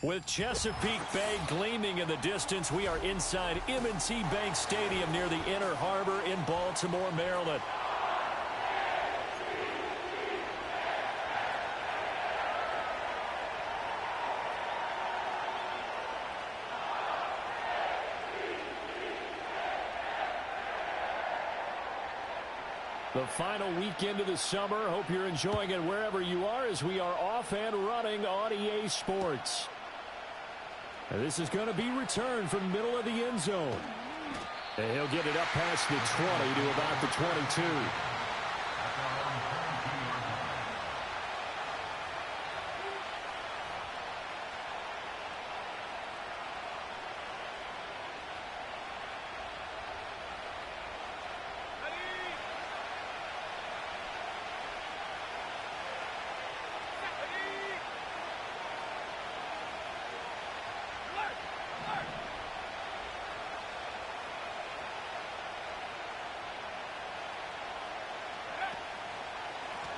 With Chesapeake Bay gleaming in the distance, we are inside M&T Bank Stadium near the Inner Harbor in Baltimore, Maryland. The final weekend of the summer. Hope you're enjoying it wherever you are as we are off and running on EA Sports. And this is going to be returned from the middle of the end zone. And he'll get it up past the 20 to about the 22.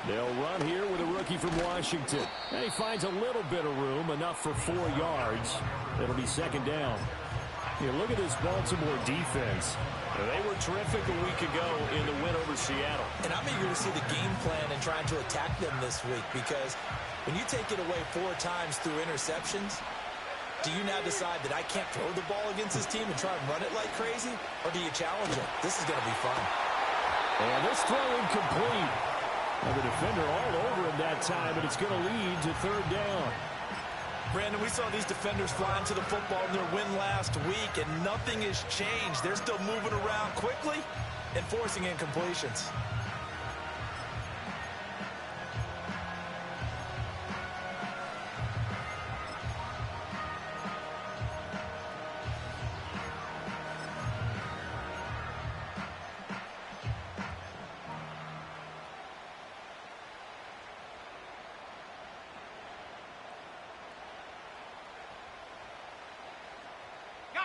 They'll run here with a rookie from Washington. And he finds a little bit of room, enough for 4 yards. It'll be second down. Here, look at this Baltimore defense. They were terrific a week ago in the win over Seattle. And I'm eager to see the game plan and trying to attack them this week, because when you take it away 4 times through interceptions, do you now decide that I can't throw the ball against this team and try and run it like crazy? Or do you challenge them? This is going to be fun. And this throw incomplete. And the defender all over him that time, and it's going to lead to third down. Brandon, we saw these defenders flying to the football in their win last week, and nothing has changed. They're still moving around quickly and forcing incompletions.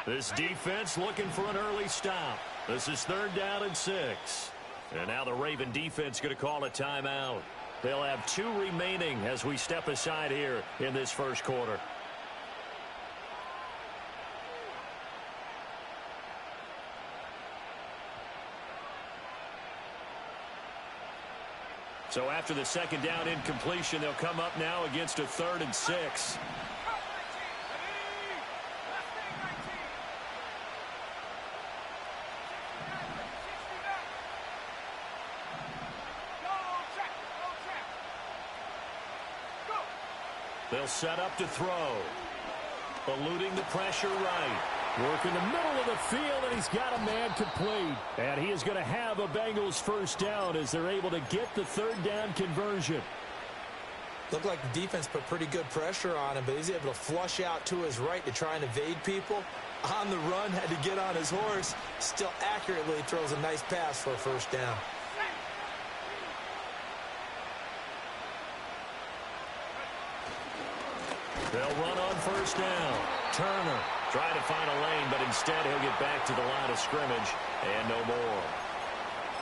This defense looking for an early stop. This is third down and 6. And now the Raven defense going to call a timeout. They'll have 2 remaining as we step aside here in this first quarter. So after the second down incompletion, they'll come up now against a 3rd and 6. They'll set up to throw. Eluding the pressure right. Working the middle of the field, and he's got a man complete. And he is going to have a Bengals first down as they're able to get the third down conversion. Looked like the defense put pretty good pressure on him, but he's able to flush out to his right to try and evade people. On the run, had to get on his horse. Still accurately throws a nice pass for a first down. They'll run on first down. Turner trying to find a lane, but instead he'll get back to the line of scrimmage and no more.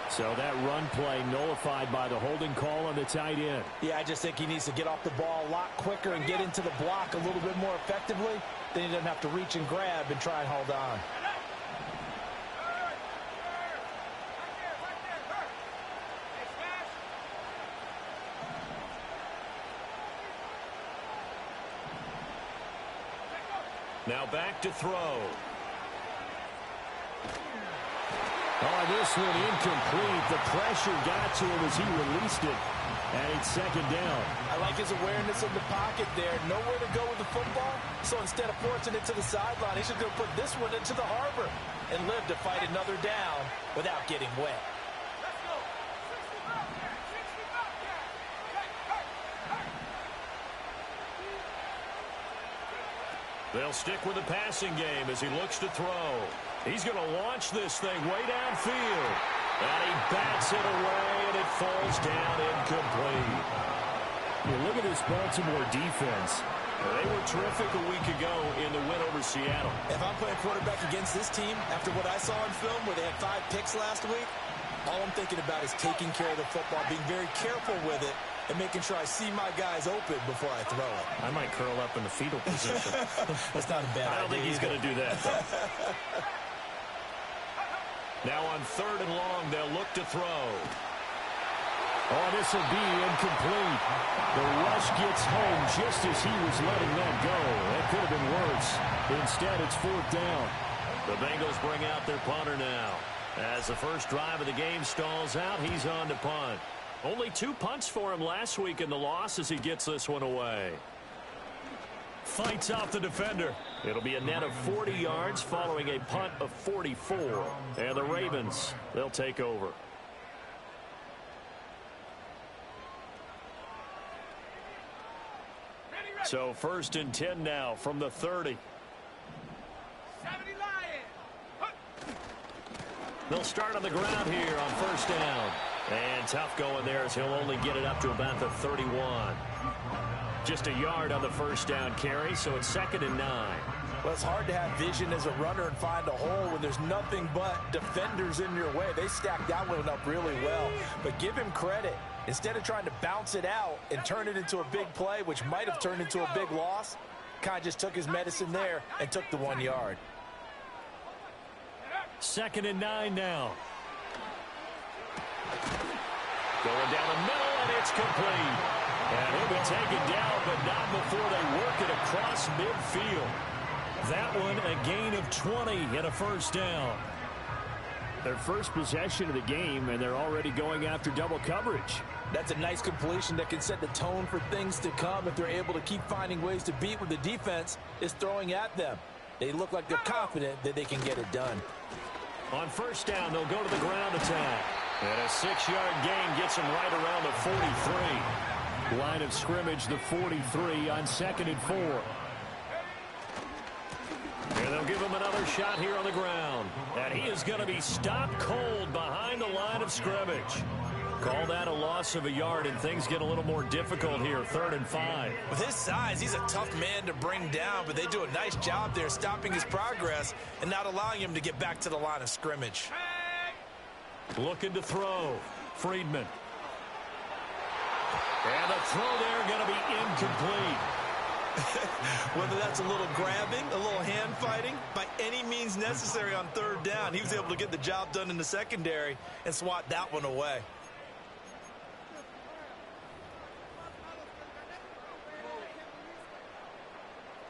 So that run play nullified by the holding call on the tight end. Yeah, I just think he needs to get off the ball a lot quicker and get into the block a little bit more effectively. Then he doesn't have to reach and grab and try and hold on. Now back to throw. Oh, this one incomplete. The pressure got to him as he released it. And it's second down. I like his awareness in the pocket there. Nowhere to go with the football. So instead of forcing it to the sideline, he's just going to put this one into the harbor and live to fight another down without getting wet. They'll stick with the passing game as he looks to throw. He's going to launch this thing way downfield. And he bats it away, and it falls down incomplete. You look at this Baltimore defense. They were terrific a week ago in the win over Seattle. If I'm playing quarterback against this team, after what I saw in film where they had 5 picks last week, all I'm thinking about is taking care of the football, being very careful with it, and making sure I see my guys open before I throw it. I might curl up in the fetal position. That's not a bad idea. I don't think he's going to do that, though. Now on 3rd and long, they'll look to throw. Oh, this will be incomplete. The rush gets home just as he was letting that go. That could have been worse. Instead, it's 4th down. The Bengals bring out their punter now. As the first drive of the game stalls out, he's on to punt. Only 2 punts for him last week in the loss as he gets this one away. Fights off the defender. It'll be a net of 40 yards following a punt of 44. And the Ravens, they'll take over. So 1st and 10 now from the 30. They'll start on the ground here on 1st down. And tough going there as he'll only get it up to about the 31. Just a yard on the 1st down carry, so it's 2nd and 9. Well, it's hard to have vision as a runner and find a hole when there's nothing but defenders in your way. They stacked that one up really well. But give him credit. Instead of trying to bounce it out and turn it into a big play, which might have turned into a big loss, kind of just took his medicine there and took the 1 yard. 2nd and 9 now. Going down the middle, and it's complete. And he'll be taken down, but not before they work it across midfield. That one a gain of 20 and a 1st down. Their first possession of the game, and they're already going after double coverage. That's a nice completion that can set the tone for things to come if they're able to keep finding ways to beat what the defense is throwing at them. They look like they're confident that they can get it done. On 1st down, they'll go to the ground attack. And a 6-yard gain gets them right around the 43. Line of scrimmage, the 43 on 2nd and 4. And they'll give him another shot here on the ground. And he is going to be stopped cold behind the line of scrimmage. Call that a loss of a yard, and things get a little more difficult here, 3rd and 5. With his size, he's a tough man to bring down, but they do a nice job there stopping his progress and not allowing him to get back to the line of scrimmage. Looking to throw. Friedman. And the throw there going to be incomplete. Whether that's a little grabbing, a little hand fighting, by any means necessary on 3rd down, he was able to get the job done in the secondary and swat that one away.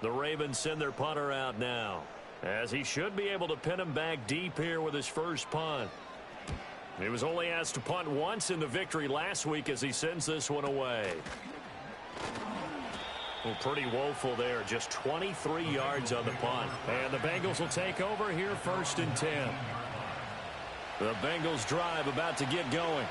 The Ravens send their punter out now, as he should be able to pin him back deep here with his first punt. He was only asked to punt once in the victory last week as he sends this one away. Well, pretty woeful there. Just 23 yards on the punt. And the Bengals will take over here 1st and 10. The Bengals drive about to get going.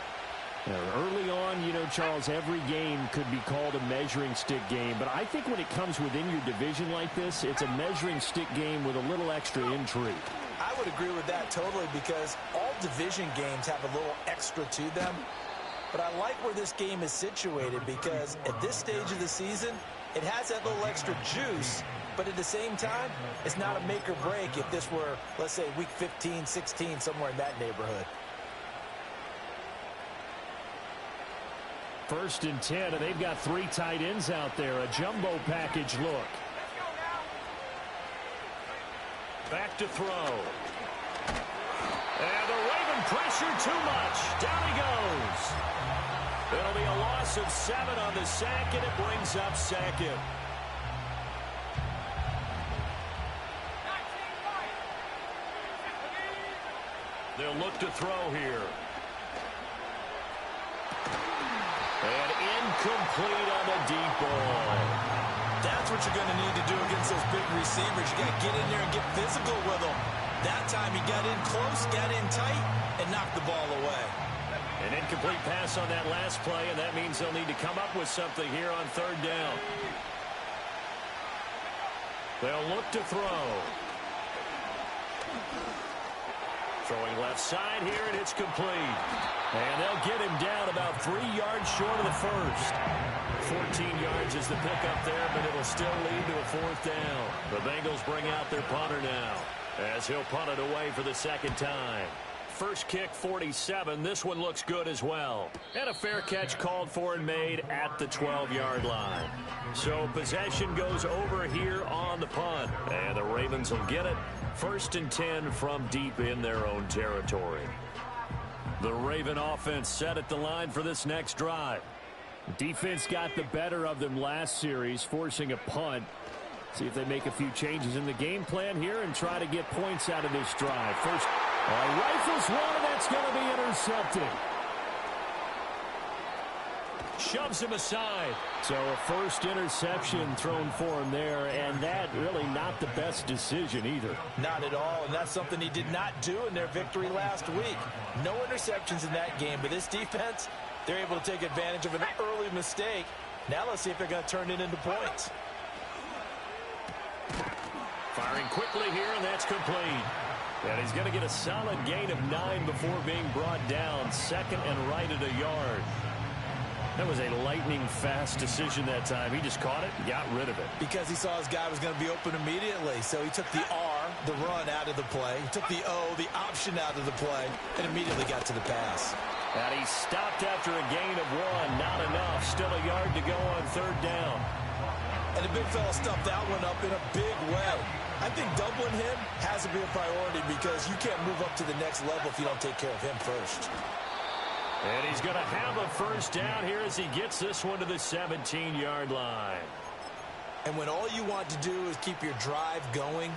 Early on, you know, Charles, every game could be called a measuring stick game. But I think when it comes within your division like this, it's a measuring stick game with a little extra intrigue. I would agree with that totally, because all division games have a little extra to them. But I like where this game is situated, because at this stage of the season, it has that little extra juice. But at the same time, it's not a make or break if this were, let's say, week 15, 16, somewhere in that neighborhood. 1st and 10, and they've got 3 tight ends out there. A jumbo package look. Back to throw. And the Raven pressure too much. Down he goes. It'll be a loss of 7 on the sack, and it brings up 2nd. They'll look to throw here. And incomplete on the deep ball. That's what you're going to need to do against those big receivers. You got to get in there and get physical with them. That time he got in close, got in tight, and knocked the ball away. An incomplete pass on that last play, and that means they'll need to come up with something here on 3rd down. They'll look to throw. Throwing left side here, and it's complete. And they'll get him down about 3 yards short of the first. 14 yards is the pickup there, but it'll still lead to a 4th down. The Bengals bring out their punter now, as he'll punt it away for the 2nd time. First kick, 47. This one looks good as well. And a fair catch called for and made at the 12-yard line. So possession goes over here on the punt. And the Ravens will get it. 1st and 10 from deep in their own territory. The Raven offense set at the line for this next drive. Defense got the better of them last series, forcing a punt. See if they make a few changes in the game plan here and try to get points out of this drive. First, rifles one, and that's going to be intercepted. Shoves him aside. So a first interception thrown for him there, and that really not the best decision either. Not at all, and that's something he did not do in their victory last week. No interceptions in that game, but this defense, they're able to take advantage of an early mistake. Now let's see if they're going to turn it into points. Firing quickly here, and that's complete. And he's going to get a solid gain of 9 before being brought down. 2nd and right at a yard. That was a lightning-fast decision that time. He just caught it and got rid of it. Because he saw his guy was going to be open immediately. So he took the R, the run, out of the play. He took the O, the option, out of the play, and immediately got to the pass. And he stopped after a gain of 1. Not enough. Still a yard to go on 3rd down. And the big fella stuffed that one up in a big way. I think doubling him has to be a priority because you can't move up to the next level if you don't take care of him first. And he's going to have a first down here as he gets this one to the 17-yard line. And when all you want to do is keep your drive going,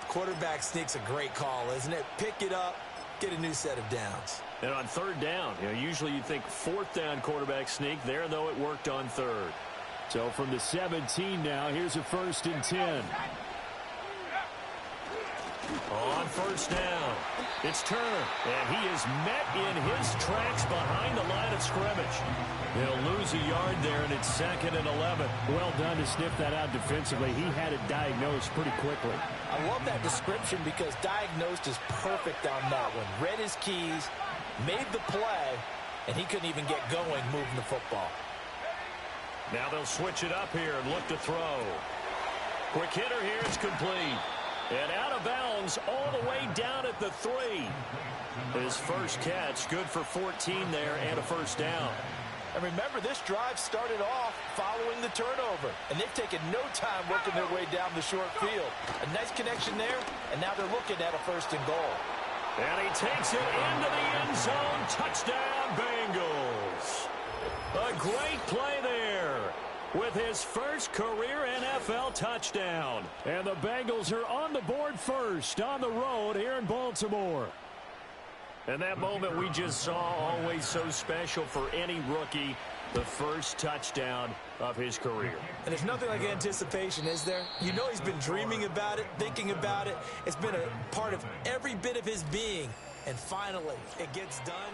quarterback sneak's a great call, isn't it? Pick it up, get a new set of downs. And on 3rd down, usually you'd think 4th down quarterback sneak. There, though, it worked on 3rd. So from the 17 now, here's a 1st and 10. On 1st down, it's Turner, and he is met in his tracks behind the line of scrimmage. He'll lose a yard there, and it's 2nd and 11. Well done to sniff that out defensively. He had it diagnosed pretty quickly. I love that description because diagnosed is perfect on that one. Read his keys, made the play, and he couldn't even get going moving the football. Now they'll switch it up here and look to throw. Quick hitter here, it's complete. And out of bounds all the way down at the 3. His first catch, good for 14 there and a first down. And remember, this drive started off following the turnover. And they've taken no time working their way down the short field. A nice connection there, and now they're looking at a 1st and goal. And he takes it into the end zone. Touchdown, Bengals. A great play there with his first career NFL touchdown. And the Bengals are on the board first on the road here in Baltimore. And that moment we just saw, always so special for any rookie, the first touchdown of his career. And there's nothing like anticipation, is there? You know he's been dreaming about it, thinking about it. It's been a part of every bit of his being. And finally, it gets done.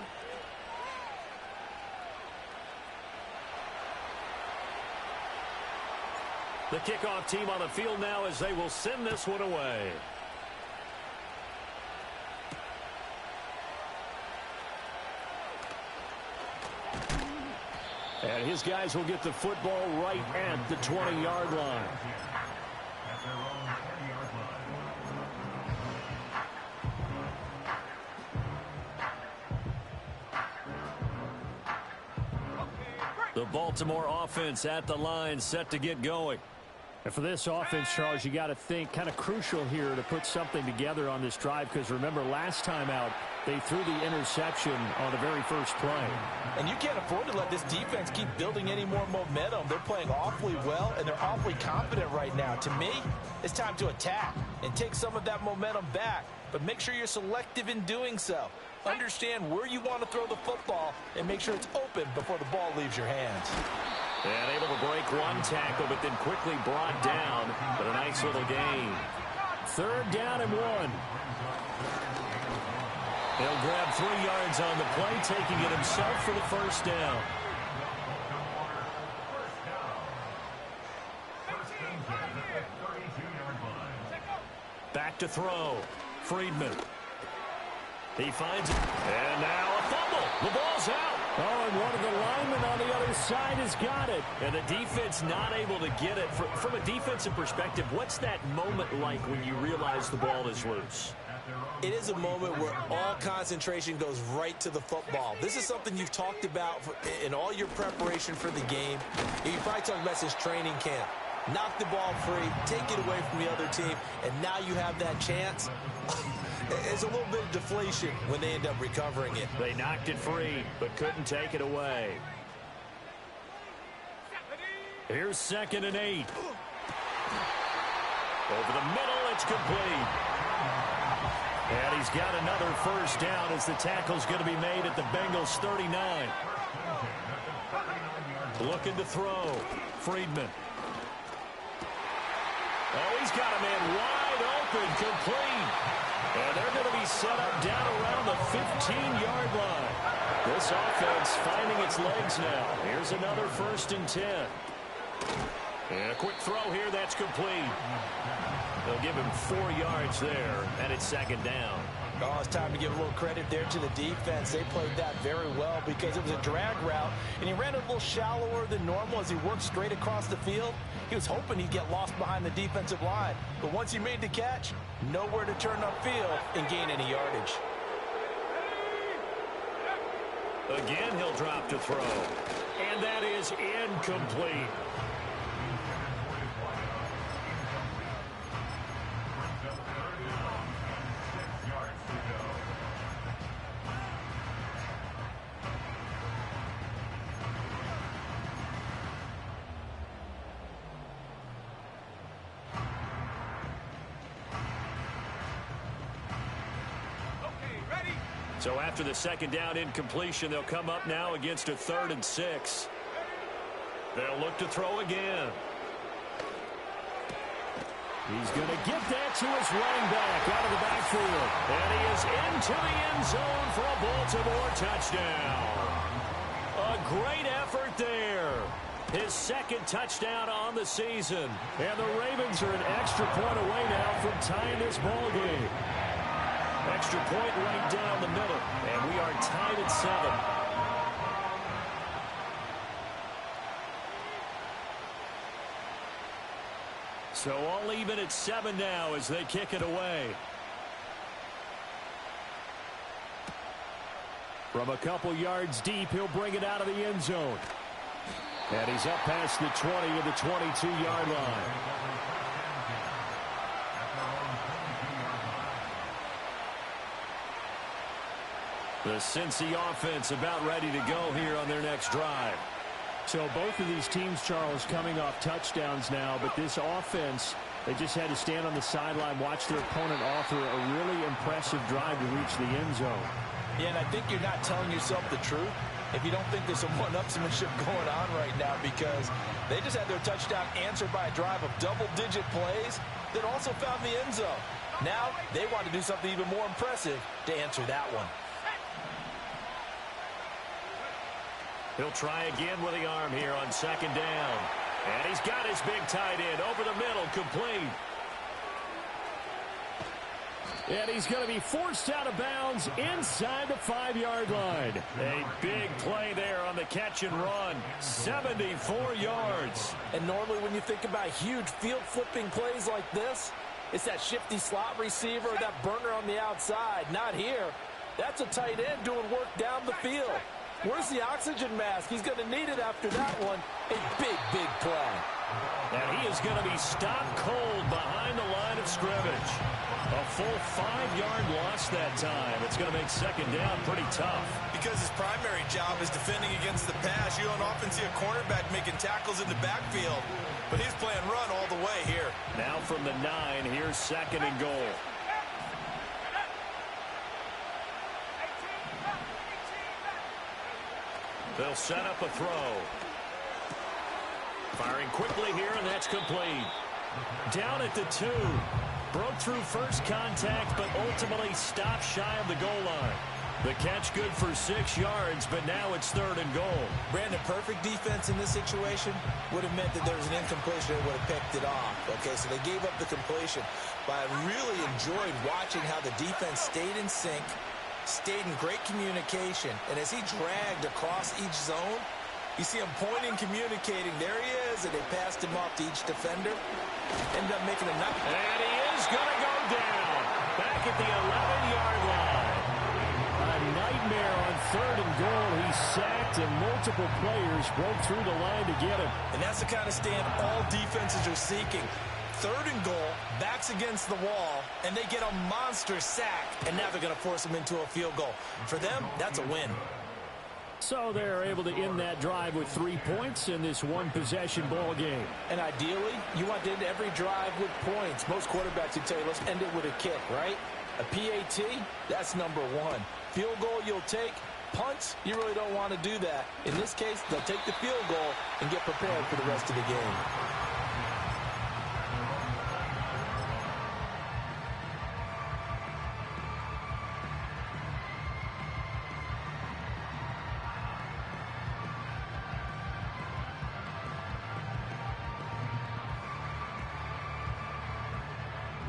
The kickoff team on the field now as they will send this one away. And his guys will get the football right at the 20-yard line. The Baltimore offense at the line, set to get going. And for this offense, Charles, you got to think kind of crucial here to put something together on this drive because remember last time out they threw the interception on the very first play. And you can't afford to let this defense keep building any more momentum. They're playing awfully well and they're awfully confident right now. To me, it's time to attack and take some of that momentum back, but make sure you're selective in doing so. Understand where you want to throw the football and make sure it's open before the ball leaves your hands. And able to break one tackle, but then quickly brought down. But a nice little gain. 3rd down and 1. He'll grab 3 yards on the play, taking it himself for the first down. Back to throw. Friedman. He finds it. And now a fumble. The ball's out. Oh, and one of the linemen on the other side has got it. And the defense not able to get it. From a defensive perspective, what's that moment like when you realize the ball is loose? it is a moment where all concentration goes right to the football. This is something you've talked about in all your preparation for the game. You probably talked about since training camp. Knock the ball free, take it away from the other team, and now you have that chance. It's a little bit of deflation when they end up recovering it. They knocked it free, but couldn't take it away. Here's 2nd and 8. Over the middle, it's complete. And he's got another first down as the tackle's going to be made at the Bengals 39. Looking to throw. Friedman. Oh, he's got a man wide open, complete. And they're going to be set up down around the 15-yard line. This offense finding its legs now. Here's another 1st and 10. And a quick throw here, that's complete. They'll give him 4 yards there, and it's 2nd down. Oh, it's time to give a little credit there to the defense. They played that very well because it was a drag route, and he ran a little shallower than normal as he worked straight across the field. He was hoping he'd get lost behind the defensive line, but once he made the catch, nowhere to turn upfield and gain any yardage. Again, he'll drop to throw, and that is incomplete. So after the 2nd down incompletion, they'll come up now against a 3rd and 6. They'll look to throw again. He's going to get that to his running back out of the backfield. And he is into the end zone for a Baltimore touchdown. A great effort there. His 2nd touchdown on the season. And the Ravens are an extra point away now from tying this ball game. Extra point right down the middle. And we are tied at 7. So all even at 7 now as they kick it away. From a couple yards deep, he'll bring it out of the end zone. And he's up past the 20 to the 22-yard line. The Cincy offense about ready to go here on their next drive. So both of these teams, Charles, coming off touchdowns now, but this offense, they just had to stand on the sideline, watch their opponent offer a really impressive drive to reach the end zone. Yeah, and I think you're not telling yourself the truth if you don't think there's some one-upsmanship going on right now, because they just had their touchdown answered by a drive of double-digit plays that also found the end zone. Now they want to do something even more impressive to answer that one. He'll try again with the arm here on 2nd down. And he's got his big tight end over the middle, complete. And he's going to be forced out of bounds inside the 5-yard line. A big play there on the catch and run. 74 yards. And normally when you think about huge field-flipping plays like this, it's that shifty slot receiver, that burner on the outside. Not here. That's a tight end doing work down the field. Where's the oxygen mask? He's going to need it after that one. A big, big play. And he is going to be stopped cold behind the line of scrimmage. A full 5-yard loss that time. It's going to make 2nd down pretty tough. Because his primary job is defending against the pass. You don't often see a cornerback making tackles in the backfield. But he's playing run all the way here. Now from the 9, here's 2nd and goal. They'll set up a throw. Firing quickly here, and that's complete. Down at the 2. Broke through first contact, but ultimately stopped shy of the goal line. The catch good for 6 yards, but now it's 3rd and goal. Brandon, perfect defense in this situation would have meant that there was an incompletion that would have picked it off. Okay, so they gave up the completion. But I really enjoyed watching how the defense stayed in sync, stayed in great communication, and as he dragged across each zone, you see him pointing, communicating. There he is, and they passed him off to each defender. Ended up making a knock. And he is going to go down. back at the 11-yard line. A nightmare on 3rd and goal. He sacked, and multiple players broke through the line to get him. And that's the kind of stand all defenses are seeking. 3rd and goal, backs against the wall, and they get a monster sack, and now they're going to force them into a field goal. For them, that's a win. So they're able to end that drive with 3 points in this one-possession ball game. And ideally, you want to end every drive with points. Most quarterbacks would tell you, let's end it with a kick, right? A PAT, that's number 1. Field goal you'll take. Punts, you really don't want to do that. In this case, they'll take the field goal and get prepared for the rest of the game.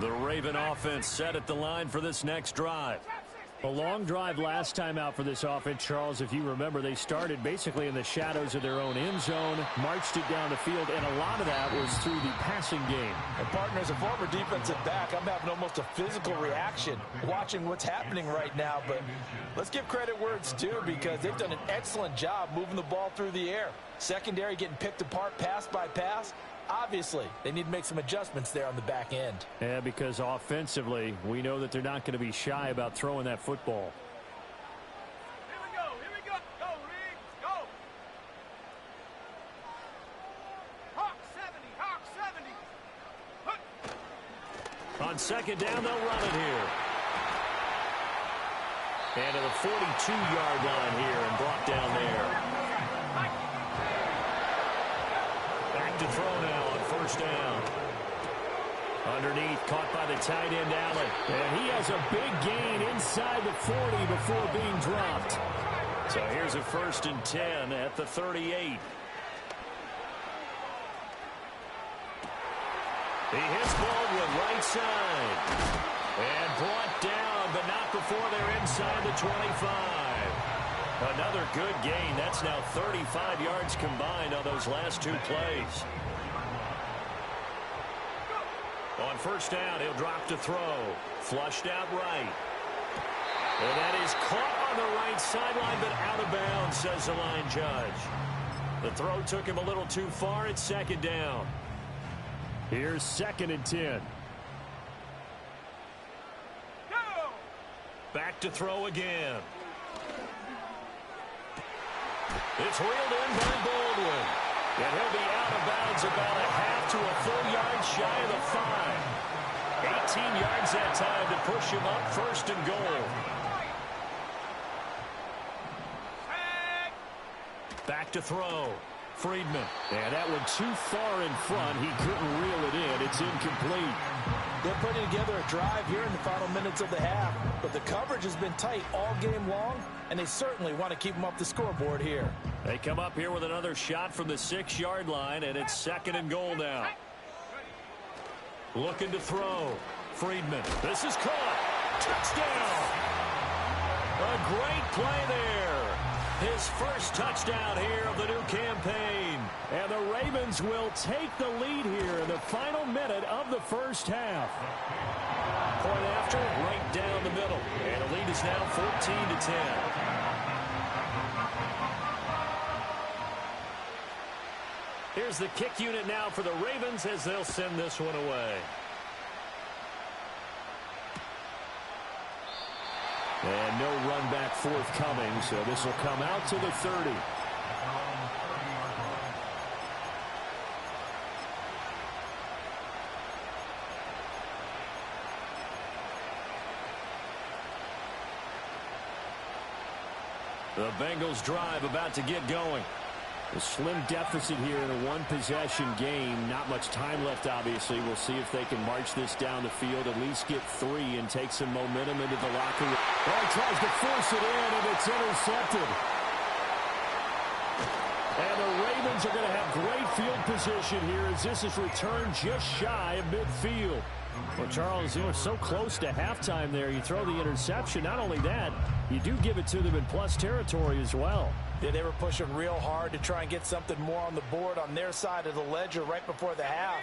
The Raven offense set at the line for this next drive. A long drive last time out for this offense, Charles. If you remember, they started basically in the shadows of their own end zone, marched it down the field, and a lot of that was through the passing game. And partner, as a former defensive back, I'm having almost a physical reaction watching what's happening right now. But let's give credit where it's due, because they've done an excellent job moving the ball through the air. Secondary getting picked apart pass by pass. Obviously, they need to make some adjustments there on the back end. Yeah, because offensively, we know that they're not going to be shy about throwing that football. Here we go, go, Reed, go! Hawk 70, On 2nd down, they'll run it here. And to the 42-yard line here and brought down there. Back to throw now on 1st down. Underneath, caught by the tight end, Allen. And he has a big gain inside the 40 before being dropped. So here's a 1st and 10 at the 38. He hits Baldwin right side. And brought down, but not before they're inside the 25. Another good gain. That's now 35 yards combined on those last 2 plays. On 1st down, he'll drop to throw. Flushed out right. And that is caught on the right sideline, but out of bounds, says the line judge. The throw took him a little too far. It's 2nd down. Here's 2nd and 10. Back to throw again. It's reeled in by Baldwin. And he'll be out of bounds about a half to a full yard shy of the 5. 18 yards that time to push him up 1st and goal. Back to throw. Friedman. And that one too far in front. He couldn't reel it in. It's incomplete. They're putting together a drive here in the final minutes of the half, but the coverage has been tight all game long, and they certainly want to keep them up the scoreboard here. They come up here with another shot from the 6-yard line, and it's 2nd and goal now. Looking to throw. Friedman. This is caught. Touchdown. A great play there. His first touchdown here of the new campaign. And the Ravens will take the lead here in the final minute of the 1st half. Point after, right down the middle. And the lead is now 14-10. Here's the kick unit now for the Ravens as they'll send this one away. And no run back forthcoming, so this will come out to the 30. The Bengals drive about to get going. A slim deficit here in a one-possession game. Not much time left, obviously. We'll see if they can march this down the field, at least get 3 and take some momentum into the locker room. Oh, he tries to force it in, and it's intercepted. And the Ravens are going to have great field position here as this is returned just shy of midfield. Well, Charles, you were so close to halftime there. You throw the interception. Not only that, you do give it to them in plus territory as well. Yeah, they were pushing real hard to try and get something more on the board on their side of the ledger right before the half.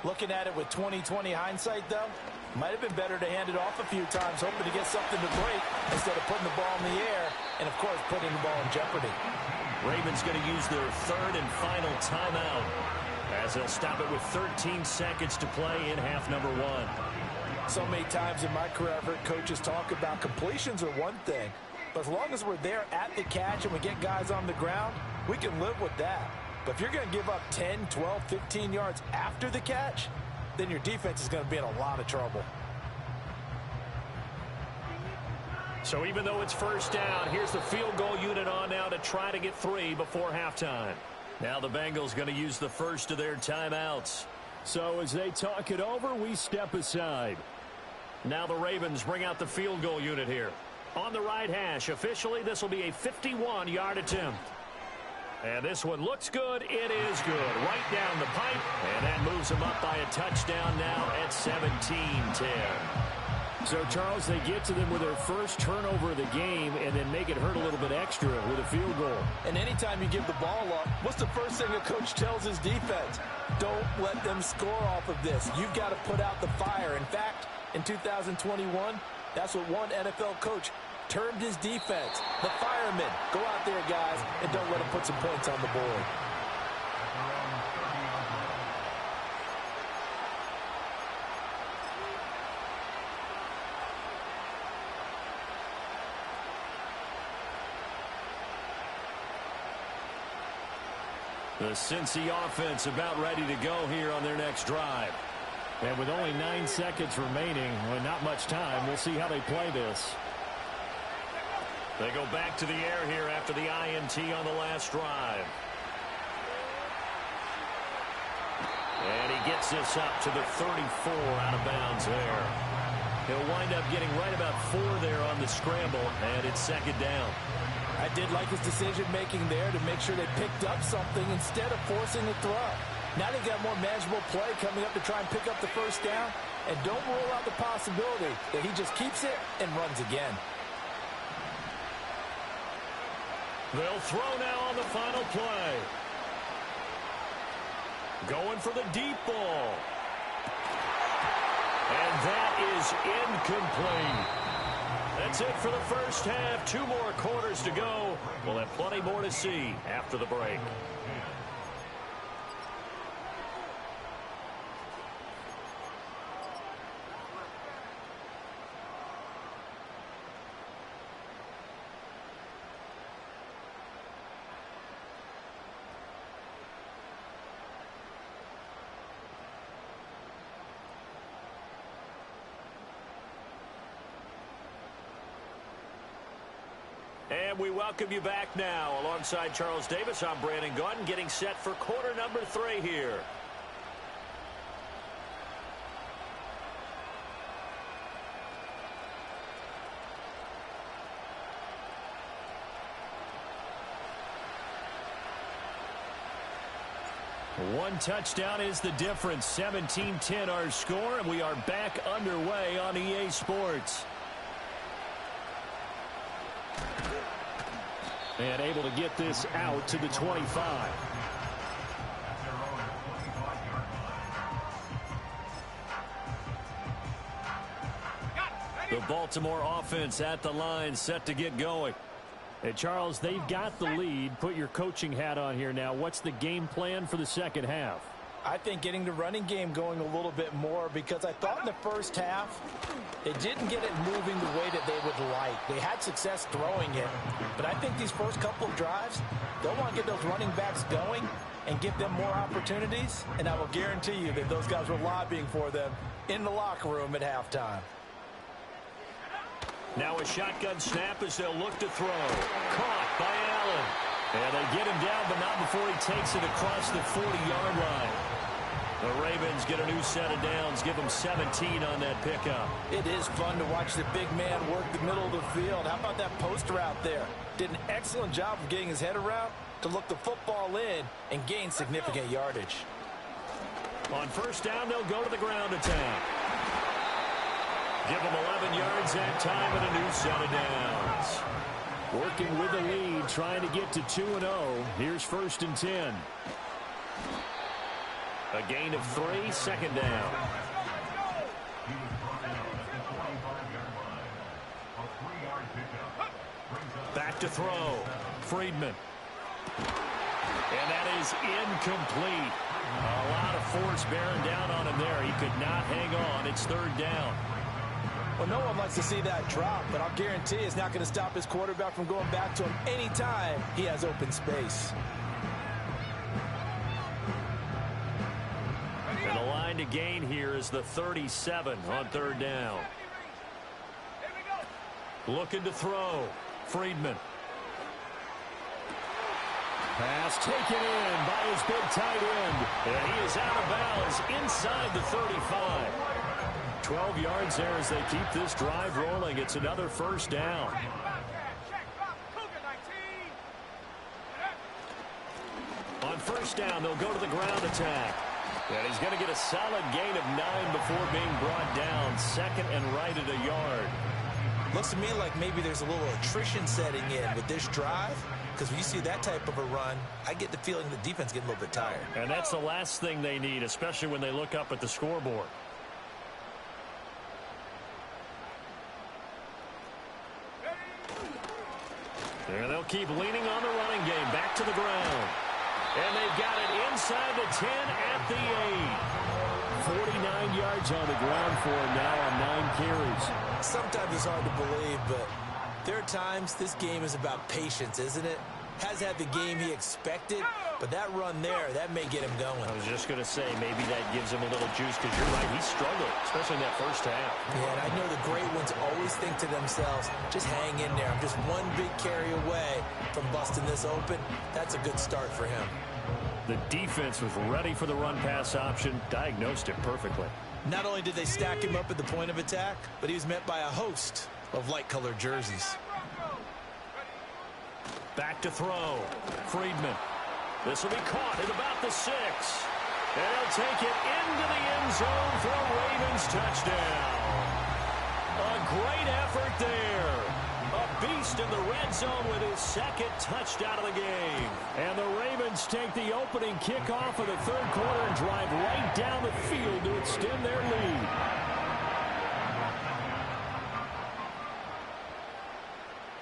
Looking at it with 20/20 hindsight, though, Might have been better to hand it off a few times, hoping to get something to break instead of putting the ball in the air and, of course, putting the ball in jeopardy. Ravens going to use their third and final timeout as they'll stop it with 13 seconds to play in half number one. So many times in my career, I've heard coaches talk about completions are one thing, but as long as we're there at the catch and we get guys on the ground, we can live with that. But if you're going to give up 10, 12, 15 yards after the catch, then your defense is going to be in a lot of trouble. So even though it's first down, here's the field goal unit on now to try to get 3 before halftime. Now the Bengals going to use the first of their timeouts. So as they talk it over, we step aside. Now the Ravens bring out the field goal unit here. On the right hash, officially this will be a 51-yard attempt. And this one looks good. It is good. Right down the pipe. And that moves them up by a touchdown now at 17-10. So, Charles, they get to them with their first turnover of the game and then make it hurt a little bit extra with a field goal. And anytime you give the ball up, what's the first thing a coach tells his defense? Don't let them score off of this. You've got to put out the fire. In fact, in 2021, that's what one NFL coach termed his defense. The firemen. Go out there, guys, and don't let them put some points on the board. The Cincy offense about ready to go here on their next drive. And with only 9 seconds remaining, well, not much time, we'll see how they play this. They go back to the air here after the INT on the last drive. And he gets this up to the 34 out of bounds there. He'll wind up getting right about 4 there on the scramble, and it's second down. I did like his decision-making there to make sure they picked up something instead of forcing the throw. Now they got more manageable play coming up to try and pick up the first down, and don't rule out the possibility that he just keeps it and runs again. They'll throw now on the final play. Going for the deep ball. And that is incomplete. That's it for the first half. 2 more quarters to go. We'll have plenty more to see after the break. And we welcome you back now. Alongside Charles Davis, I'm Brandon Gaudin, getting set for quarter number 3 here. One touchdown is the difference. 17-10 our score, and we are back underway on EA Sports. And able to get this out to the 25. The Baltimore offense at the line, set to get going. Hey, Charles, they've got the lead. Put your coaching hat on here now. What's the game plan for the second half? I think getting the running game going a little bit more, because I thought in the first half they didn't get it moving the way that they would like. They had success throwing it, but I think these first couple of drives, they'll want to get those running backs going and give them more opportunities, and I will guarantee you that those guys were lobbying for them in the locker room at halftime. Now a shotgun snap as they'll look to throw. Caught by Allen. And they get him down, but not before he takes it across the 40-yard line. The Ravens get a new set of downs, give them 17 on that pickup. It is fun to watch the big man work the middle of the field. How about that post route there? Did an excellent job of getting his head around to look the football in and gain significant yardage. On first down, they'll go to the ground attack. Give them 11 yards that time and a new set of downs. Working with the lead, trying to get to 2-0. Here's first and 10. A gain of 3, second down. Back to throw. Friedman. And that is incomplete. A lot of force bearing down on him there. He could not hang on. It's third down. Well, no one likes to see that drop, but I'll guarantee it's not going to stop his quarterback from going back to him anytime he has open space. And the line to gain here is the 37 on third down. Looking to throw. Friedman. Pass taken in by his big tight end. And he is out of bounds inside the 35. 12 yards there as they keep this drive rolling. It's another first down. On first down, they'll go to the ground attack. And he's going to get a solid gain of 9 before being brought down. Second and right at a yard. Looks to me like maybe there's a little attrition setting in with this drive. Because when you see that type of a run, I get the feeling the defense getting a little bit tired. And that's the last thing they need, especially when they look up at the scoreboard. And they'll keep leaning on the running game. Back to the ground. And they've got it inside the 10 at the 8. 49 yards on the ground for him now on 9 carries. Sometimes it's hard to believe, but there are times this game is about patience, isn't it? Has had the game he expected, but that run there, that may get him going. I was just going to say, maybe that gives him a little juice, because you're right, he struggled, especially in that first half. Yeah, and I know the great ones always think to themselves, just hang in there. I'm just one big carry away from busting this open. That's a good start for him. The defense was ready for the run-pass option, diagnosed it perfectly. Not only did they stack him up at the point of attack, but he was met by a host of light-colored jerseys. Back to throw. Friedman. This will be caught at about the 6. And he'll take it into the end zone for a Ravens touchdown. A great effort there. A beast in the red zone with his second touchdown of the game. And the Ravens take the opening kickoff of the third quarter and drive right down the field to extend their lead.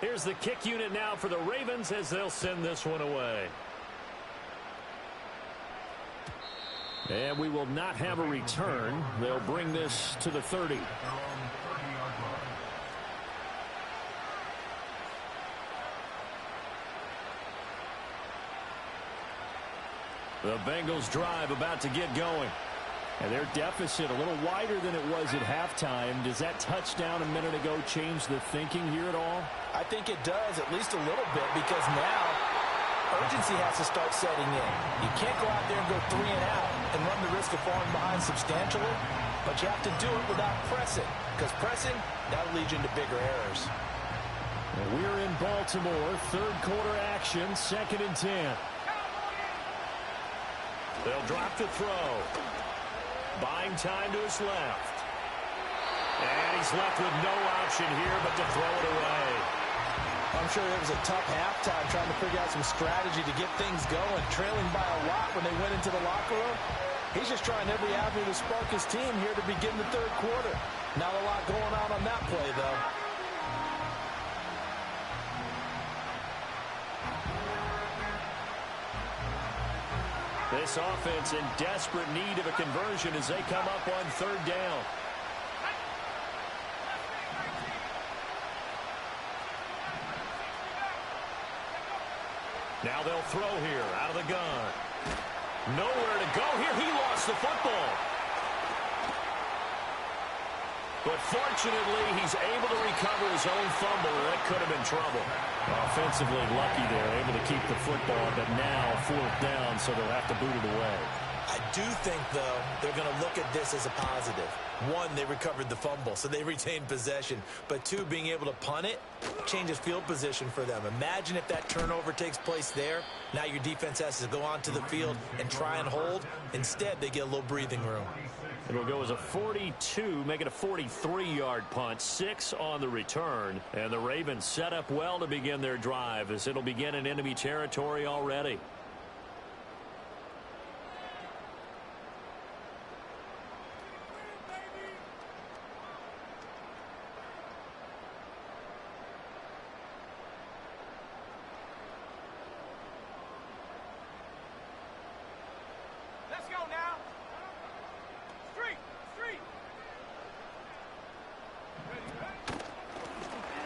Here's the kick unit now for the Ravens as they'll send this one away. And we will not have a return. They'll bring this to the 30. The Bengals drive about to get going. And their deficit a little wider than it was at halftime. Does that touchdown a minute ago change the thinking here at all? I think it does, at least a little bit, because now urgency has to start setting in. You can't go out there and go 3 and out and run the risk of falling behind substantially, but you have to do it without pressing, because pressing, that'll lead you into bigger errors. And we're in Baltimore, third quarter action, 2nd and 10. They'll drop to throw. Buying time to his left. And he's left with no option here but to throw it away. I'm sure it was a tough halftime trying to figure out some strategy to get things going, trailing by a lot when they went into the locker room. He's just trying every avenue to spark his team here to begin the third quarter. Not a lot going on that play, though. This offense in desperate need of a conversion as they come up on third down. Now they'll throw here out of the gun. Nowhere to go here. He lost the football. But fortunately, he's able to recover his own fumble, or that could have been trouble. Offensively lucky there, able to keep the football, but now 4th down, so they'll have to boot it away. I do think, though, they're going to look at this as a positive. 1, they recovered the fumble, so they retained possession. But 2, being able to punt it changes field position for them. Imagine if that turnover takes place there. Now your defense has to go onto the field and try and hold. Instead, they get a little breathing room. It'll go as a 42, make it a 43-yard punt, 6 on the return. And the Ravens set up well to begin their drive as it'll begin in enemy territory already.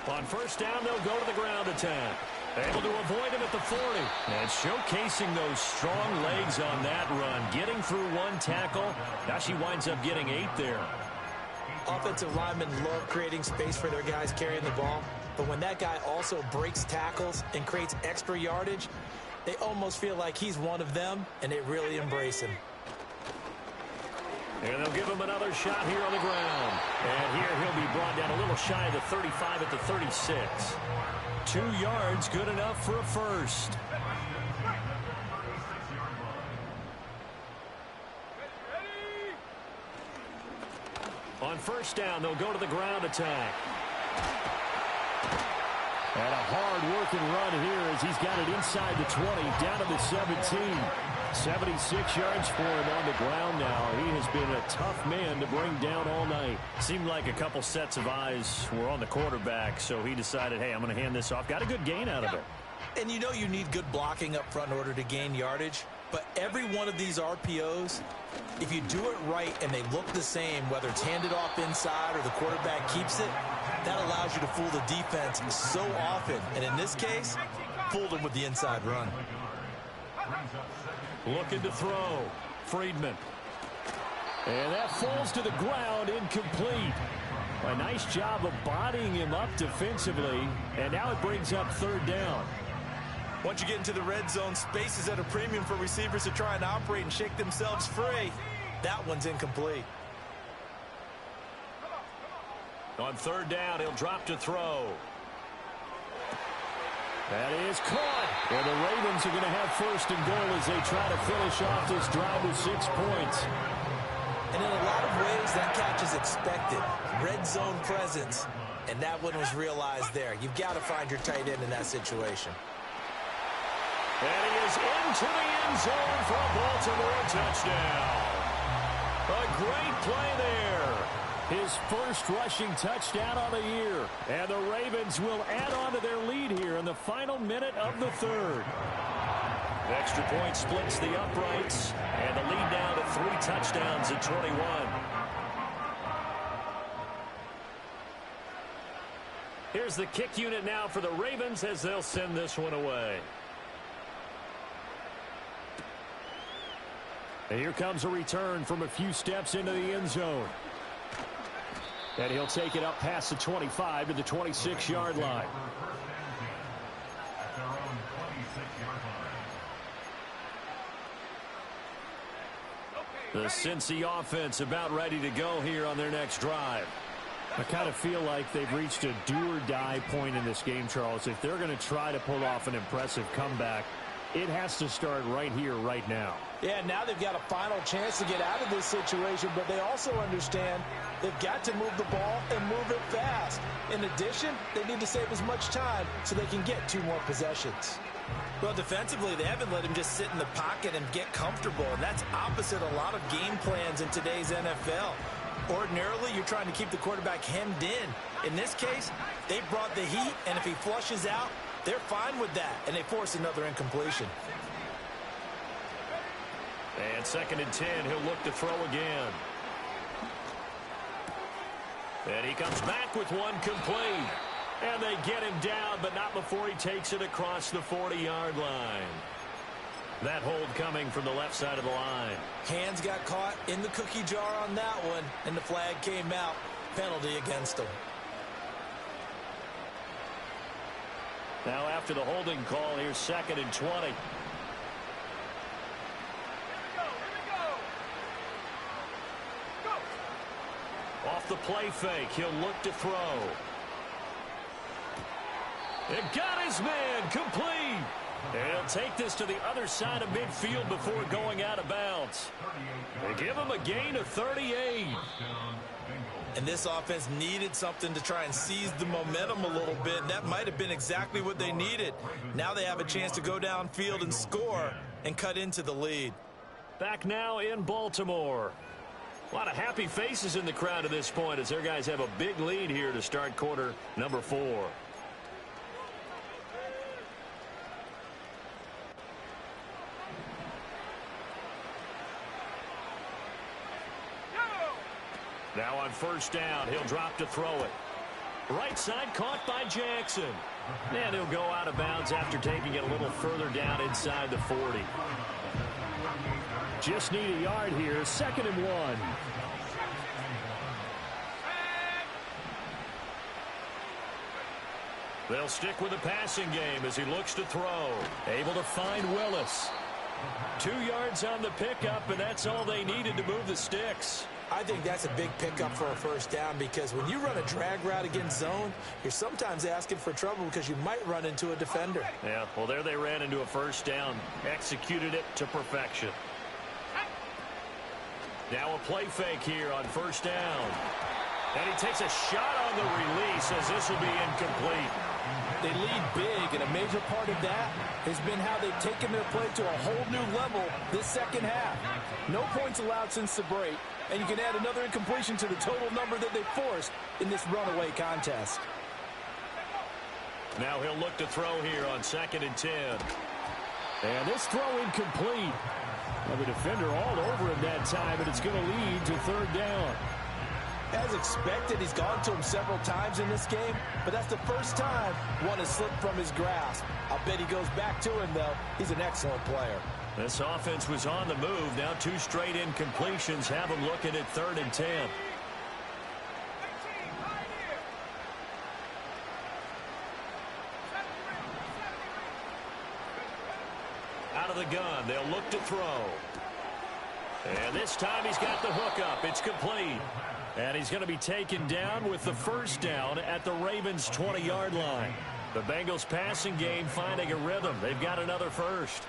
On first down, they'll go to the ground attack. Able to avoid him at the 40. And showcasing those strong legs on that run. Getting through one tackle. Now she winds up getting 8 there. Offensive linemen love creating space for their guys carrying the ball. But when that guy also breaks tackles and creates extra yardage, they almost feel like he's one of them, and they really embrace him. And they'll give him another shot here on the ground. And here he'll be brought down a little shy of the 35 at the 36. 2 yards, good enough for a first. On first down, they'll go to the ground attack. And a hard-working run here as he's got it inside the 20, down to the 17. 76 yards for him on the ground now. He has been a tough man to bring down all night. Seemed like a couple sets of eyes were on the quarterback, so he decided, hey, I'm going to hand this off. Got a good gain out of it. And you know you need good blocking up front in order to gain yardage. But every one of these RPOs, if you do it right and they look the same, whether it's handed off inside or the quarterback keeps it, that allows you to fool the defense so often. And in this case, fooled them with the inside run. Looking to throw. Friedman. And that falls to the ground, incomplete. A nice job of bodying him up defensively. And now it brings up third down. Once you get into the red zone, space is at a premium for receivers to try and operate and shake themselves free. That one's incomplete. On third down, he'll drop to throw. That is caught. And the Ravens are going to have first and goal as they try to finish off this drive with 6 points. And in a lot of ways, that catch is expected. Red zone presence. And that one was realized there. You've got to find your tight end in that situation. And he is into the end zone for a Baltimore touchdown. A great play there. His first rushing touchdown on the year. And the Ravens will add on to their lead here in the final minute of the third. Extra point splits the uprights. And the lead now to 3 touchdowns at 21. Here's the kick unit now for the Ravens as they'll send this one away. And here comes a return from a few steps into the end zone. And he'll take it up past the 25 to the 26-yard line. The Cincy offense about ready to go here on their next drive. I kind of feel like they've reached a do-or-die point in this game, Charles. If they're going to try to pull off an impressive comeback, it has to start right here, right now. Yeah, now they've got a final chance to get out of this situation, but they also understand they've got to move the ball and move it fast. In addition, they need to save as much time so they can get 2 more possessions. Well, defensively, they haven't let him just sit in the pocket and get comfortable, and that's opposite a lot of game plans in today's NFL. Ordinarily, you're trying to keep the quarterback hemmed in. In this case, they brought the heat, and if he flushes out, they're fine with that, and they force another incompletion. And 2nd and 10, he'll look to throw again. And he comes back with one complete. And they get him down, but not before he takes it across the 40-yard line. That hold coming from the left side of the line. Hands got caught in the cookie jar on that one, and the flag came out. Penalty against him. Now after the holding call, here's 2nd and 20. Off the play fake, he'll look to throw. It got his man complete. And he'll take this to the other side of midfield before going out of bounds. They give him a gain of 38. And this offense needed something to try and seize the momentum a little bit, and that might have been exactly what they needed. Now they have a chance to go downfield and score and cut into the lead. Back now in Baltimore. A lot of happy faces in the crowd at this point as their guys have a big lead here to start quarter number 4. Now on first down, he'll drop to throw it. Right side caught by Jackson. And he'll go out of bounds after taking it a little further down inside the 40. Just need a yard here. 2nd and 1. They'll stick with the passing game as he looks to throw. Able to find Willis. 2 yards on the pickup, and that's all they needed to move the sticks. I think that's a big pickup for a first down because when you run a drag route against zone, you're sometimes asking for trouble because you might run into a defender. Yeah, well, there they ran into a first down. Executed it to perfection. Now a play fake here on first down. And he takes a shot on the release as this will be incomplete. They lead big, and a major part of that has been how they've taken their play to a whole new level this second half. No points allowed since the break, and you can add another incompletion to the total number that they forced in this runaway contest. Now he'll look to throw here on 2nd and 10. And this throw incomplete. Well, the defender all over him that time, and it's going to lead to 3rd down. As expected, he's gone to him several times in this game, but that's the first time one has slipped from his grasp. I'll bet he goes back to him, though. He's an excellent player. This offense was on the move. Now 2 straight incompletions have him looking at 3rd and 10. Out of the gun, they'll look to throw. And this time he's got the hook up. It's complete. And he's going to be taken down with the first down at the Ravens' 20-yard line. The Bengals passing game finding a rhythm. They've got another first.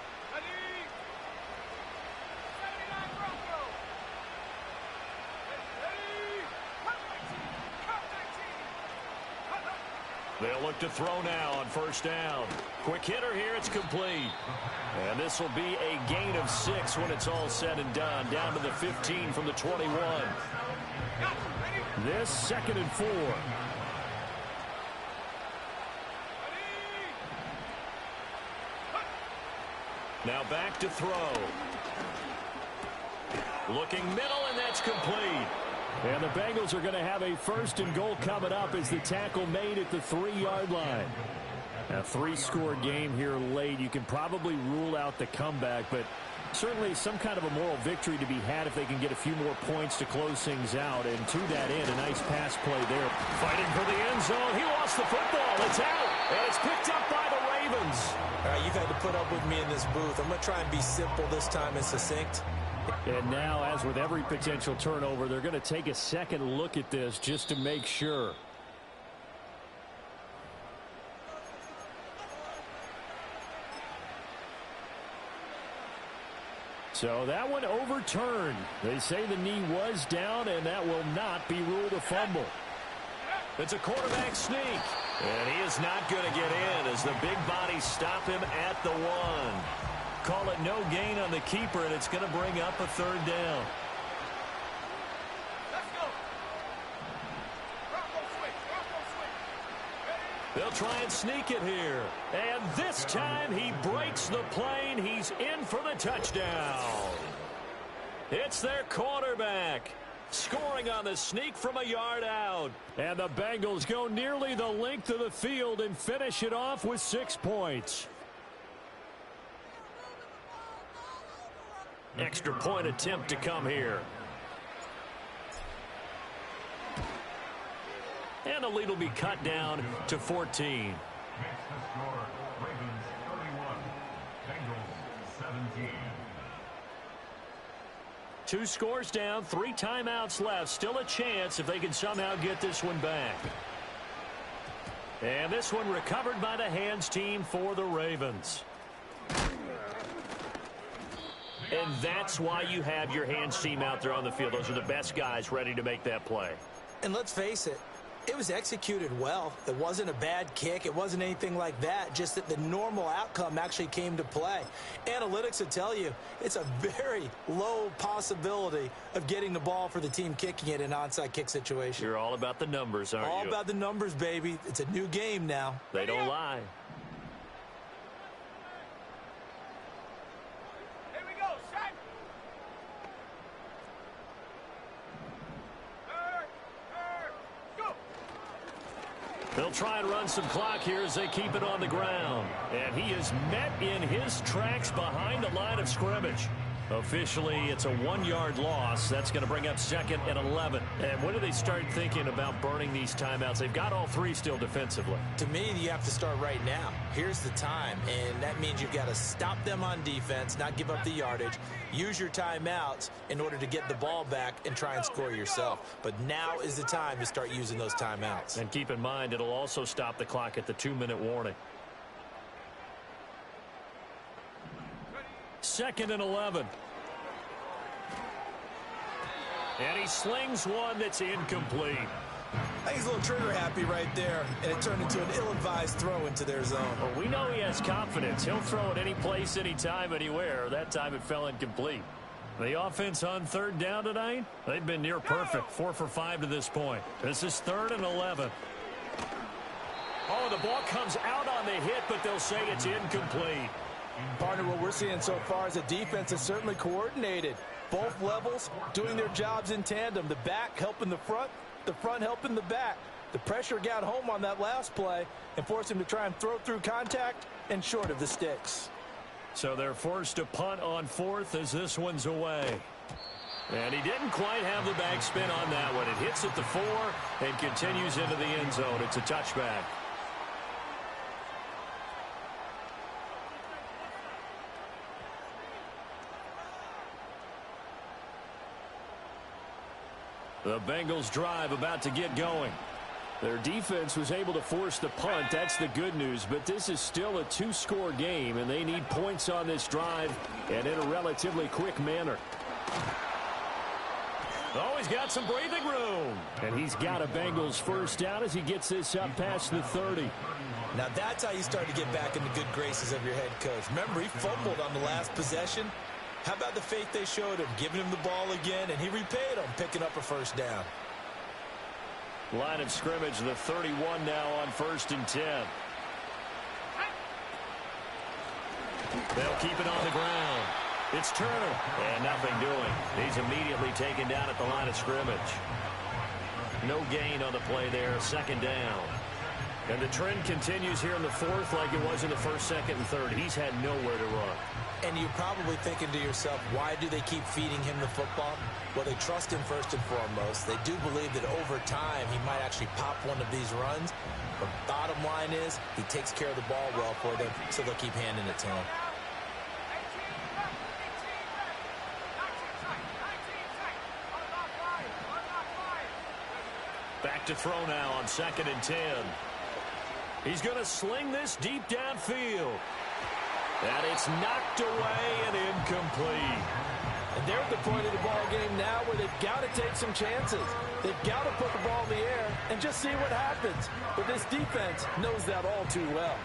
They'll look to throw now on first down. Quick hitter here. It's complete. And this will be a gain of 6 when it's all said and done. Down to the 15 from the 21. This 2nd and 4. Now back to throw. Looking middle, and that's complete. And the Bengals are going to have a 1st and goal coming up as the tackle made at the 3-yard line. A 3-score game here late. You can probably rule out the comeback, but certainly some kind of a moral victory to be had if they can get a few more points to close things out. And to that end, a nice pass play there. Fighting for the end zone. He lost the football. It's out. And it's picked up by the Ravens. All right, you've had to put up with me in this booth. I'm going to try and be simple this time and succinct. And now, as with every potential turnover, they're going to take a second look at this just to make sure. So that one overturned. They say the knee was down, and that will not be ruled a fumble. It's a quarterback sneak. And he is not going to get in as the big bodies stop him at the 1. Call it no gain on the keeper, and it's going to bring up a 3rd down. Let's go. Bronco switch. Bronco switch. They'll try and sneak it here. And this time he breaks the plane. He's in for the touchdown. It's their quarterback scoring on the sneak from a yard out. And the Bengals go nearly the length of the field and finish it off with 6 points. Extra point attempt to come here. And the lead will be cut down to 14. Next to score, Ravens 31, Bengals 17. 2 scores down, 3 timeouts left. Still a chance if they can somehow get this one back. And this one recovered by the hands team for the Ravens. And that's why you have your hands team out there on the field. Those are the best guys ready to make that play. And let's face it, it was executed well. It wasn't a bad kick. It wasn't anything like that. Just that the normal outcome actually came to play. Analytics will tell you it's a very low possibility of getting the ball for the team kicking it in an onside kick situation. You're all about the numbers, aren't you? All about the numbers, baby. It's a new game now. They don't lie. Here we go. Set. Go. try and run some clock here as they keep it on the ground. And he is met in his tracks behind the line of scrimmage. Officially, it's a 1-yard loss. That's going to bring up 2nd and 11. And when do they start thinking about burning these timeouts? They've got all 3 still defensively. To me, you have to start right now. Here's the time, and that means you've got to stop them on defense, not give up the yardage, use your timeouts in order to get the ball back and try and score yourself. But now is the time to start using those timeouts. And keep in mind, it'll also stop the clock at the 2-minute warning. 2nd and 11. And he slings one that's incomplete. I think he's a little trigger happy right there, and it turned into an ill-advised throw into their zone. Well, we know he has confidence. He'll throw it any place, anytime, anywhere. That time it fell incomplete. The offense on 3rd down tonight, they've been near perfect. 4 for 5 to this point. This is 3rd and 11. Oh, the ball comes out on the hit, but they'll say it's incomplete. Partner, what we're seeing so far is the defense is certainly coordinated. Both levels doing their jobs in tandem. The back helping the front helping the back. The pressure got home on that last play and forced him to try and throw through contact and short of the sticks. So they're forced to punt on 4th as this one's away. And he didn't quite have the back spin on that one. It hits at the 4 and continues into the end zone. It's a touchback. The Bengals drive about to get going. Their defense was able to force the punt. That's the good news. But this is still a 2-score game, and they need points on this drive and in a relatively quick manner. Oh, he's got some breathing room. And he's got a Bengals first down as he gets this up past the 30. Now that's how you start to get back in the good graces of your head coach. Remember, he fumbled on the last possession. How about the faith they showed him, giving him the ball again, and he repaid them, picking up a first down. Line of scrimmage, the 31 now on 1st and 10. They'll keep it on the ground. It's Turner, and nothing doing. He's immediately taken down at the line of scrimmage. No gain on the play there, 2nd down. And the trend continues here in the 4th like it was in the 1st, 2nd, and 3rd. He's had nowhere to run. And you're probably thinking to yourself, why do they keep feeding him the football? Well, they trust him first and foremost. They do believe that over time he might actually pop one of these runs. But bottom line is he takes care of the ball well for them, so they'll keep handing it to him. Back to throw now on 2nd and 10. He's going to sling this deep downfield. And it's knocked away and incomplete. And they're at the point of the ball game now where they've got to take some chances. They've got to put the ball in the air and just see what happens. But this defense knows that all too well.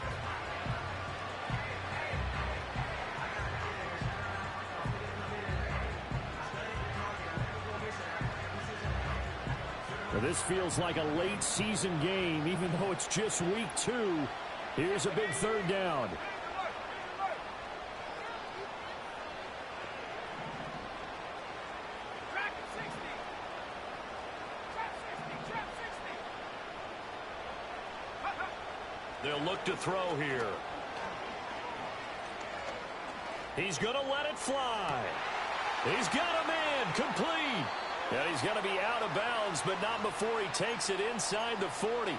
Well, this feels like a late season game, even though it's just week 2. Here's a big 3rd down. They'll look to throw here. He's going to let it fly. He's got a man complete. And he's going to be out of bounds, but not before he takes it inside the 40.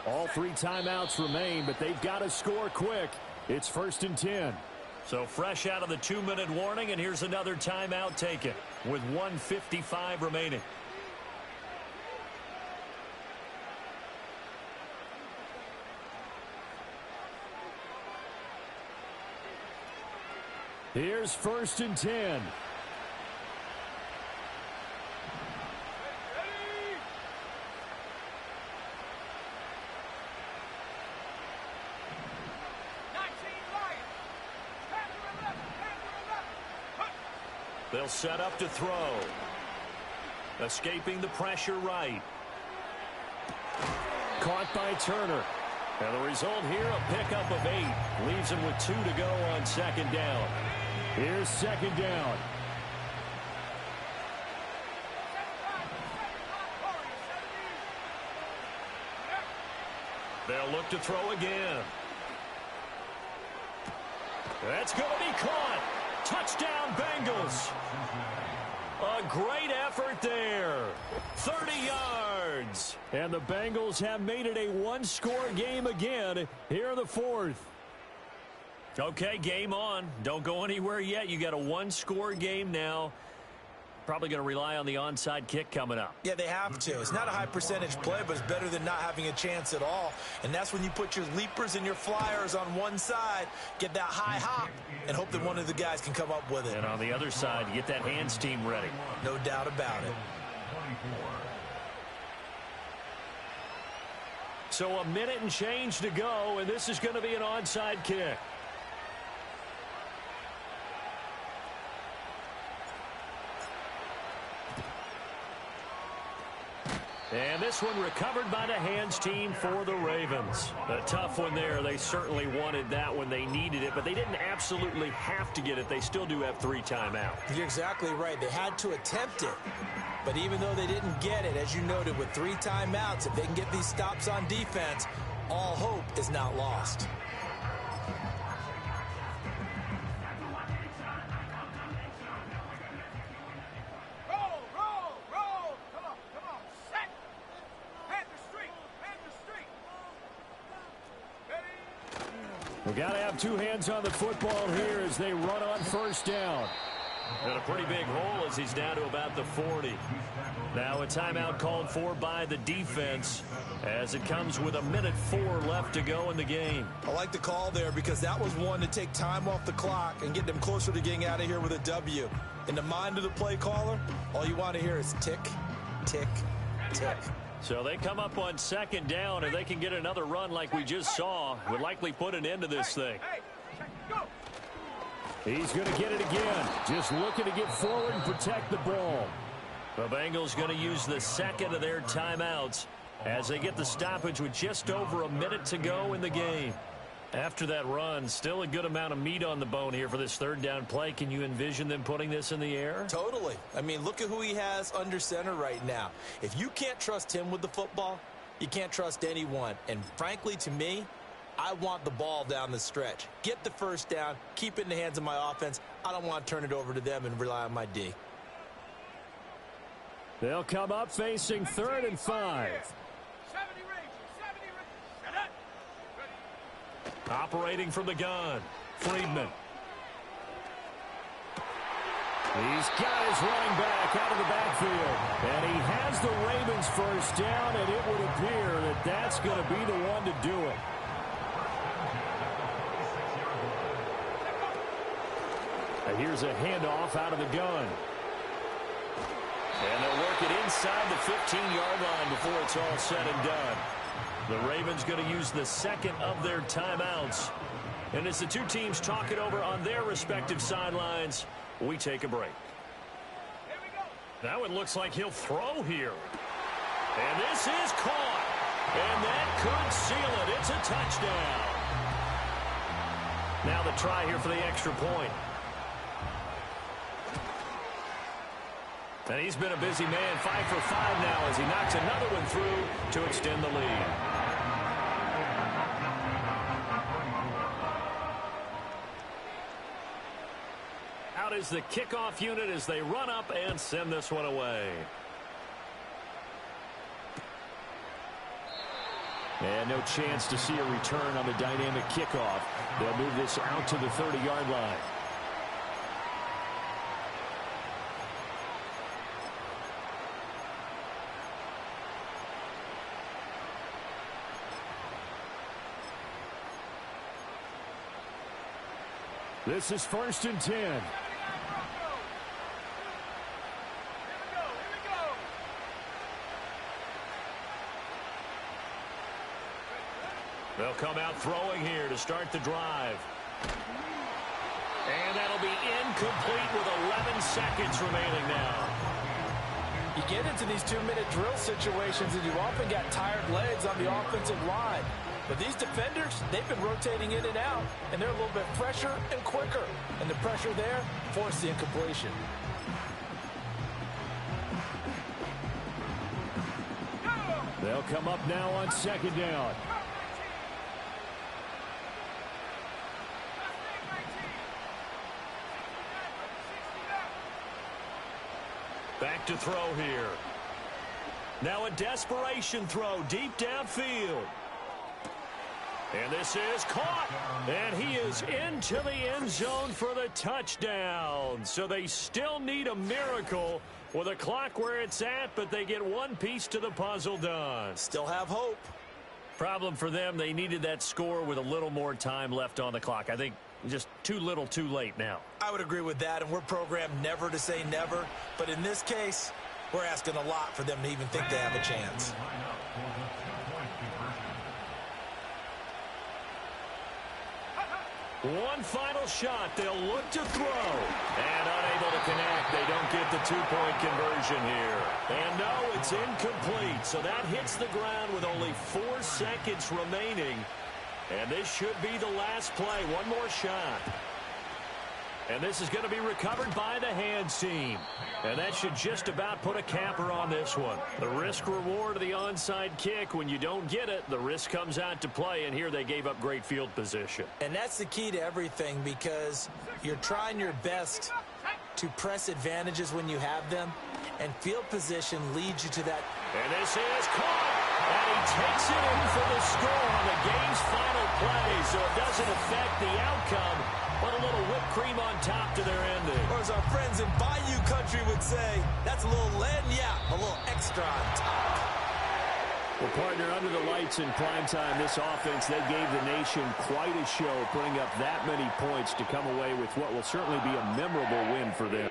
All 3 timeouts remain, but they've got to score quick. It's 1st and 10. So fresh out of the 2-minute warning, and here's another timeout taken with 1:55 remaining. Here's 1st and 10. They'll set up to throw. Escaping the pressure right. Caught by Turner. And the result here, a pickup of 8. Leaves him with 2 to go on second down. Here's second down. They'll look to throw again. That's going to be caught. Touchdown, Bengals. A great effort there. 30 yards. And the Bengals have made it a one-score game again here in the fourth. Okay, game on. Don't go anywhere yet. You got a one-score game now. Probably going to rely on the onside kick coming up. Yeah, they have to. It's not a high percentage play, but it's better than not having a chance at all. And that's when you put your leapers and your flyers on one side, get that high hop, and hope that one of the guys can come up with it. And on the other side, you get that hands team ready. No doubt about it. So a minute and change to go, and this is going to be an onside kick. And this one recovered by the hands team for the Ravens. A tough one there. They certainly wanted that when they needed it, but they didn't absolutely have to get it. They still do have 3 timeouts. You're exactly right. They had to attempt it. But even though they didn't get it, as you noted, with 3 timeouts, if they can get these stops on defense, all hope is not lost. We got to have 2 hands on the football here as they run on first down. Got a pretty big hole as he's down to about the 40. Now a timeout called for by the defense as it comes with a minute 4 left to go in the game. I like the call there because that was one to take time off the clock and get them closer to getting out of here with a W. In the mind of the play caller, all you want to hear is tick, tick, tick. So they come up on second down, and they can get another run like we just saw. Would likely put an end to this thing. He's going to get it again. Just looking to get forward and protect the ball. The Bengals going to use the second of their timeouts as they get the stoppage with just over a minute to go in the game. After that run, still a good amount of meat on the bone here for this third down play. Can you envision them putting this in the air? Totally. I mean, look at who he has under center right now. If you can't trust him with the football, you can't trust anyone. And frankly, to me, I want the ball down the stretch. Get the first down, keep it in the hands of my offense. I don't want to turn it over to them and rely on my D. They'll come up facing 3rd and 5. Operating from the gun, Friedman. He's got his running back out of the backfield. And he has the Ravens first down, and it would appear that that's going to be the one to do it. And here's a handoff out of the gun. And they'll work it inside the 15-yard line before it's all said and done. The Ravens going to use the second of their timeouts. And as the two teams talk it over on their respective sidelines, we take a break. Now it looks like he'll throw here. And this is caught. And that could seal it. It's a touchdown. Now the try here for the extra point. And he's been a busy man, 5 for 5 now as he knocks another one through to extend the lead. Out is the kickoff unit as they run up and send this one away. And no chance to see a return on the dynamic kickoff. They'll move this out to the 30-yard line. This is 1st and 10. They'll come out throwing here to start the drive. And that'll be incomplete with 11 seconds remaining now. You get into these 2-minute drill situations, and you've often got tired legs on the offensive line. But these defenders, they've been rotating in and out, and they're a little bit fresher and quicker. And the pressure there forced the incompletion. They'll come up now on 2nd down. Back to throw here. Now a desperation throw deep downfield. And this is caught. And he is into the end zone for the touchdown. So they still need a miracle with a clock where it's at, but they get one piece to the puzzle done. Still have hope. Problem for them, they needed that score with a little more time left on the clock. I think just too little too late now. I would agree with that, and we're programmed never to say never. But in this case, we're asking a lot for them to even think they have a chance. One final shot. They'll look to throw. And unable to connect. They don't get the 2-point conversion here. And no, it's incomplete. So that hits the ground with only 4 seconds remaining. And this should be the last play. One more shot. And this is going to be recovered by the hands team. And that should just about put a capper on this one. The risk-reward of the onside kick. When you don't get it, the risk comes out to play. And here they gave up great field position. And that's the key to everything, because you're trying your best to press advantages when you have them. And field position leads you to that. And this is caught. And he takes it in for the score on the game's final play. So it doesn't affect the outcome, but a little whipped cream on top to their ending. Or as our friends in Bayou Country would say, that's a little lagniappe, a little extra on top. Well, partner, under the lights in primetime, this offense, they gave the nation quite a show, putting up that many points to come away with what will certainly be a memorable win for them.